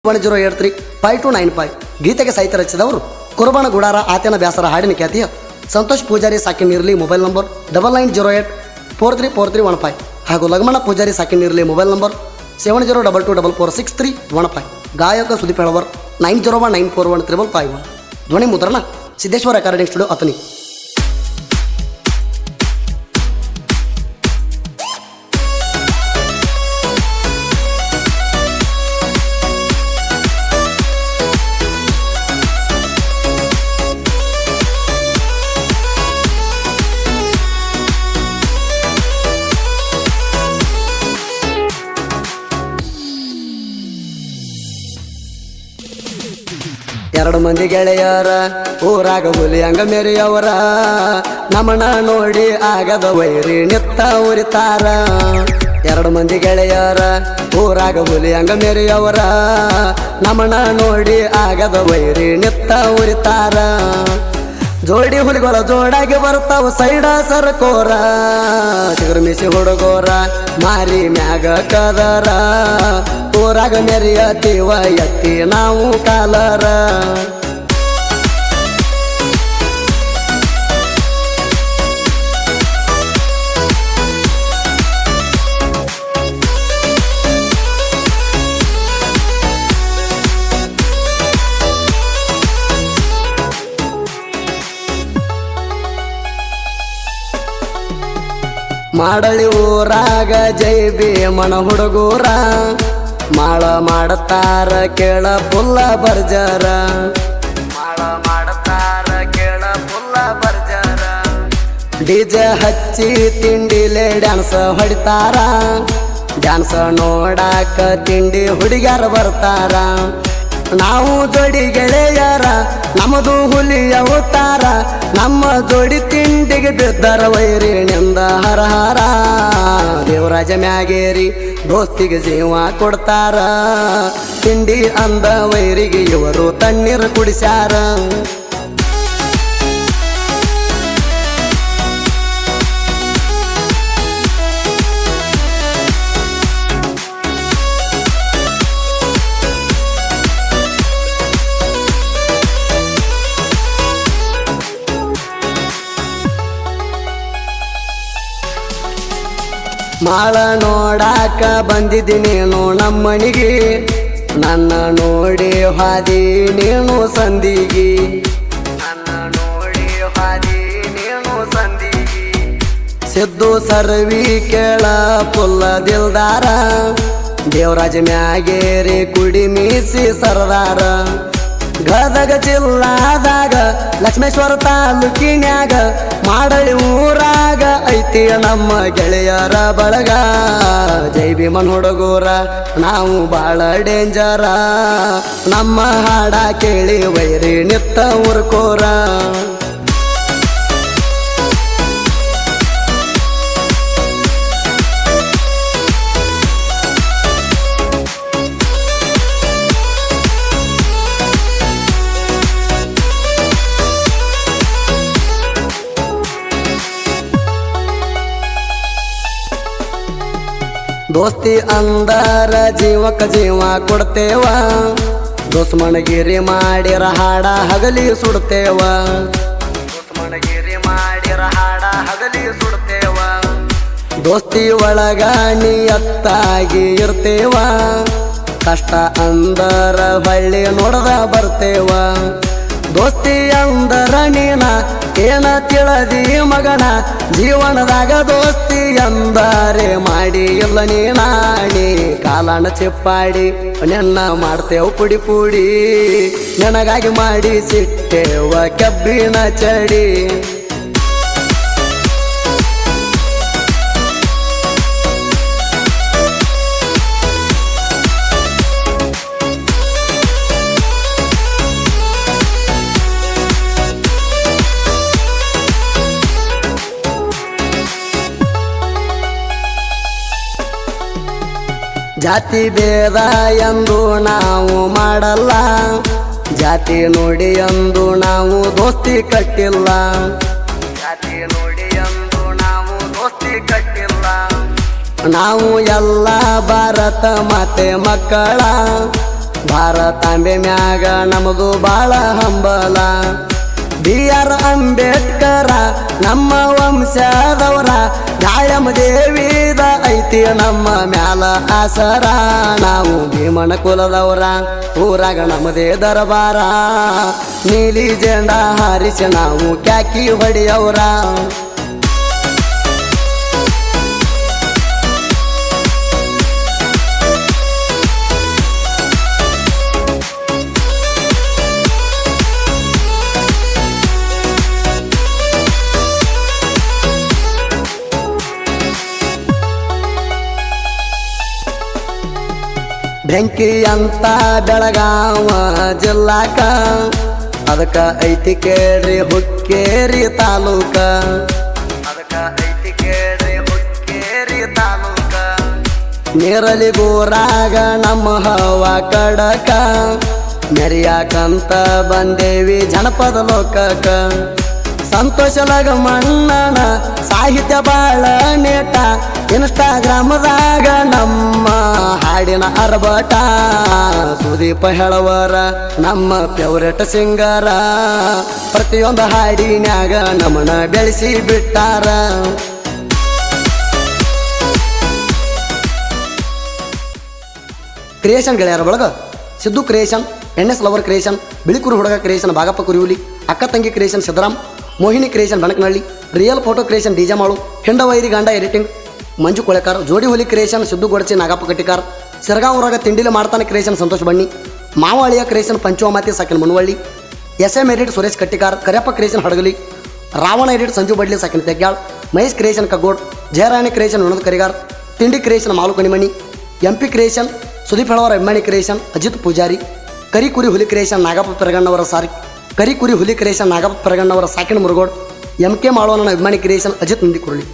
10835295 ಗೀತೆಗೆ ಸಾಹಿತ್ಯ ರಚಿಸಿದವರು ಕುರುಬಾಣ ಗುಡಾರ ಆತನ ಬ್ಯಾಸರ ಹಾಡಿನ ಖ್ಯಾತಿಯ ಸಂತೋಷ್ ಪೂಜಾರಿ ಸಾಕಿನಿರ್ಲಿ ಮೊಬೈಲ್ ನಂಬರ್ 9908434315 ಹಾಗೂ ಲಗಮಣ ಪೂಜಾರಿ ಸಾಕಿನಿರ್ಲಿ ಮೊಬೈಲ್ ನಂಬರ್ 7022446315 ಗಾಯಕ ಸುದೀಪ್ ಹೆಳವರ್ 9019413551 ಧ್ವನಿ ಮುದ್ರಣ ಸಿದ್ದೇಶ್ವರ ರೆಕಾರ್ಡಿಂಗ್ ಸ್ಟುಡಿಯೋ ಅತನಿ. ಎರಡು ಮಂದಿ ಗೆಳೆಯರ ಊರಾಗ ಹುಲಿ ಹಂಗ ಮೆರೆಯವರ ನಮನ ನೋಡಿ ಆಗದ ವೈರಿ ನಿತ್ತ ಉರಿತಾರ. ಎರಡು ಮಂದಿ ಗೆಳೆಯರ ಊರಾಗ ಹುಲಿ ಹಂಗ ಮೆರೆಯವರ ನಮನ ನೋಡಿ ಆಗದ ವೈರಿ ನಿತ್ತ ಉರಿತಾರ. ಜೋಡಿ ಹುಲಿಗಳ ಜೋಡಾಗಿ ಬರ್ತಾವ ಸೈಡ ಸರ್ಕೋರ, ಚಿಗುರ್ಮಿಸಿ ಹುಡುಗೋರ ಮಾರಿ ಮ್ಯಾಗ ಕದರ. ಊರಾಗ ಮೆರೆಯತೀವ ಎತ್ತಿ ನಾವು ಕಾಲರ. ಮಾಡಳಿ ಊರಾಗ ಜೈ ಭೀಮನ ಹುಡುಗೂರ ಮಾಳ ಮಾಡತಾರ ಕೇಳ ಪುಲ್ಲ ಬರ್ಜಾರ. ಮಾಳ ಮಾಡತಾರ ಕೇಳ ಪುಲ್ಲ ಬರ್ಜಾರ. ಡಿಜೆ ಹಚ್ಚಿ ತಿಂಡಿಲೆ ಡ್ಯಾನ್ಸ್ ಹೊಡಿತಾರ. ಡ್ಯಾನ್ಸ್ ನೋಡಾಕ ತಿಂಡಿ ಹುಡುಗ್ಯಾರ ಬರ್ತಾರ. ನಾವು ಜೋಡಿ ಗೆಳೆಯರ ನಮ್ಮದು ಹುಲಿಯ ಅವತಾರ. ನಮ್ಮ ಜೋಡಿ ತಿಂಡಿಗೆ ಬಿದ್ದರ ವೈರಿಣಿಂದ ಹರಹರ. ದೇವರಾಜ ಮ್ಯಾಗೇರಿ ದೋಸ್ತಿಗೆ ಜೀವ ಕೊಡ್ತಾರ. ತಿಂಡಿ ಅಂದ ವೈರಿಗೆ ಇವರು ತಣ್ಣೀರು ಕುಡಿಸ್ಯಾರ. ಮಾಳ ನೋಡಾಕ ಬಂದಿದ್ದಿ ನೀನು ನಮ್ಮನಿಗೆ, ನನ್ನ ನೋಡಿ ಹಾದಿ ನೀನು ಸಂದಿಗಿ. ನನ್ನ ನೋಡಿ ಹಾದಿ ನೀನು ಸಂದಿಗಿ. ಸಿದ್ದು ಸರ್ವಿ ಕೇಳ ಪುಲ್ಲ ದಿಲ್ದಾರ. ದೇವರಾಜ ಮ್ಯಾಗೇರಿ ಕುಡಿ ಮೀಸಿ ಸರದಾರ. ಗದಗ ಜಿಲ್ಲಾದಾಗ ಲಕ್ಷ್ಮೇಶ್ವರ ತಾಲೂಕಿನ್ಯಾಗ ಮಾಡಳಿ ಊರಾಗ ಐತಿ ನಮ್ಮ ಗೆಳೆಯರ ಬಳಗ. ಜೈ ಭೀಮನ್ ಹುಡುಗೂರ ನಾವು ಬಾಳ ಡೇಂಜರ. ನಮ್ಮ ಹಾಡ ಕೇಳಿ ವೈರಿ ನಿತ್ತ ಉರ್ಕೋರ. ದೋಸ್ತಿ ಅಂದರ ಜೀವಕ್ಕ ಜೀವ ಕೊಡ್ತೇವ. ದುಸ್ಮನಗಿರಿ ಮಾಡಿರ ಹಾಡ ಹಗಲಿ ಸುಡ್ತೇವ. ದುಸ್ಮನಗಿರಿ ಮಾಡಿರ ಹಾಡ ಹಗಲಿ ಸುಡ್ತೇವ. ದೋಸ್ತಿ ಒಳಗ ನಿಯತ್ತಾಗಿ ಇರ್ತೇವ. ಕಷ್ಟ ಅಂದರ ಹೊಳ್ಳಿ ನೋಡದ ಬರ್ತೇವ. ದೋಸ್ತಿ ಅಂದರ ನೀನ ಏನ ತಿಳದಿ ಮಗನ. ಜೀವನದಾಗ ದೋಸ್ತಿ ಎಂದರೆ ಮಾಡಿ ಇಲ್ಲ ನೀನಾಣಿ. ಕಾಲನ ಚಿಪ್ಪಾಡಿ ನೆನ್ನ ಮಾಡ್ತೇವ ಪುಡಿ ಪುಡಿ. ನನಗಾಗಿ ಮಾಡಿ ಸಿಟ್ಟೇವ ಕಬ್ಬಿನ ಚಡಿ. ಜಾತಿ ಭೇದ ಎಂದು ನಾವು ಮಾಡಲ್ಲ. ಜಾತಿ ನೋಡಿ ಎಂದು ನಾವು ದೋಸ್ತಿ ಕಟ್ಟಿಲ್ಲ. ಜಾತಿ ನೋಡಿ ಎಂದು ನಾವು ದೋಸ್ತಿ ಕಟ್ಟಿಲ್ಲ. ನಾವು ಎಲ್ಲ ಭಾರತ ಮಾತೆ ಮಕ್ಕಳ ಭಾರತಾಂಬೆ ಮ್ಯಾಗ ನಮದು ಬಾಳ ಹಂಬಲ BR ಅಂಬೇಡ್ಕರ ನಮ್ಮ ವಂಶದವರ ಗಾಯಮ ದೇವಿದ ಐತಿ ನಮ್ಮ ಮ್ಯಾಲ ಆಸರ ನಾವು ಭೀಮನ ಕುಲದವರ ಊರಾಗ ನಮ್ಮದೇ ದರಬಾರ ನೀಲಿ ಜೆಂಡ ಹಾರಿಸಿ ನಾವು ಕ್ಯಾಕಿ ಹೊಡೆಯವರ ಬೆಂಕಿ ಅಂತ ಬೆಳಗಾವ ಜಿಲ್ಲಾಕ ಅದಕ್ಕ ಐತಿ ಕೇಳ್ರಿ ಹುಕ್ಕೇರಿ ತಾಲೂಕ ನೀರಲಿಗೂರಾಗ ನಮ್ಮ ಹವ ಕಡಕ ಮೆರಿಯಾಕಂತ ಬಂದೇವಿ ಜನಪದ ಲೋಕಕ ಸಂತೋಷ ಲಗಮಣ್ಣನ ಸಾಹಿತ್ಯ ಬಾಳ ನೇಟ ಇನ್ಸ್ಟಾಗ್ರಾಮದಾಗ ನಮ್ಮ ಹಾಡಿನ ಅರ್ಬಟ ಸುದೀಪ ಹೇಳವರ ನಮ್ಮ ಫೇವರೇಟ್ ಸಿಂಗರ ಪ್ರತಿಯೊಂದು ಹಾಡಿನ್ಯಾಗ ನಮ್ಮನ ಬೆಳೆಸಿ ಬಿಟ್ಟಾರ ಕ್ರಿಯೇಷನ್ ಗೆಳೆಯರ ಬಳಗ Siddu creation NS lover creation ಬಿಳಿಕುರು ಹುಡುಗ ಕ್ರಿಯೇಷನ್ ಬಾಗಪ್ಪ ಕುರಿಹುಲಿ ಅಕ್ಕ ತಂಗಿ creation Siddaram Mohini creation Benakanahalli real photo creation DJ Malu ಹೆಂಡ ವೈರಿ ಗಾಂಡ ಎಡಿಟಿಂಗ್ ಮಂಜು ಕೊಳೆಕಾರ್ ಜೋಡಿ ಹುಲಿ ಕ್ರಿಯೇಷನ್ ಸಿದ್ದು ಗೊಡಚಿ ನಾಗಪ್ಪ ಕಟ್ಟಿಕಾರ್ ಸಿರಗಾಂವ್ ಊರಾಗ ತಿಂಡಿಲಿ ಮಾಡ್ತಾನೆ ಕ್ರಿಯೇಷನ್ ಸಂತೋಷ್ ಬಣ್ಣಿ ಮಾವಳಿಯ ಕ್ರಿಯೇಷನ್ ಪಂಚುವಮಾತಿ ಸಾಕಿನ Munavalli SM edit Suresh Kattikar Kariyappa creation Hadagali Ravana edit Sanju Badli ಸಾಕಿನ ತೆಗ್ಯಾಳ್ ಮಹೇಶ್ ಕ್ರಿಯೇಷನ್ ಕಗ್ಗೋಡ್ ಜಯರಾಣಿ ಕ್ರಿಯೇಷನ್ ವಿನೋದ್ ಕರಿಗಾರ್ ತಿಂಡಿ ಕ್ರಿಯೇಷನ್ ಮಾಲು ಕಣಿಮಣಿ MP ಕ್ರಿಯೇಷನ್ ಸುದೀಪ್ ಹೇಳವರ ಅಭಿಮಾನಿ ಕ್ರಿಯೇಷನ್ ಅಜಿತ್ ಪೂಜಾರಿ ಕರಿ ಕುರಿ ಹುಲಿ ಕ್ರಿಯೇಷನ್ ನಾಗಪ್ಪ ಪೆರಗಣ್ಣವರ ಕರಿ ಕುರಿ ಹುಲಿ ಕ್ರಿಯೇಷನ್ ನಾಗಪ್ಪ ಪೆರಗಣ್ಣವರ ಸಾಕಿನ ಮುರುಗೋಡ್ MK ಮಾಳವನ ಅಭಿಮಾನಿ ಕ್ರಿಯೇಷನ್ ಅಜಿತ್ ನಂದಿ ಕುರುಳಿ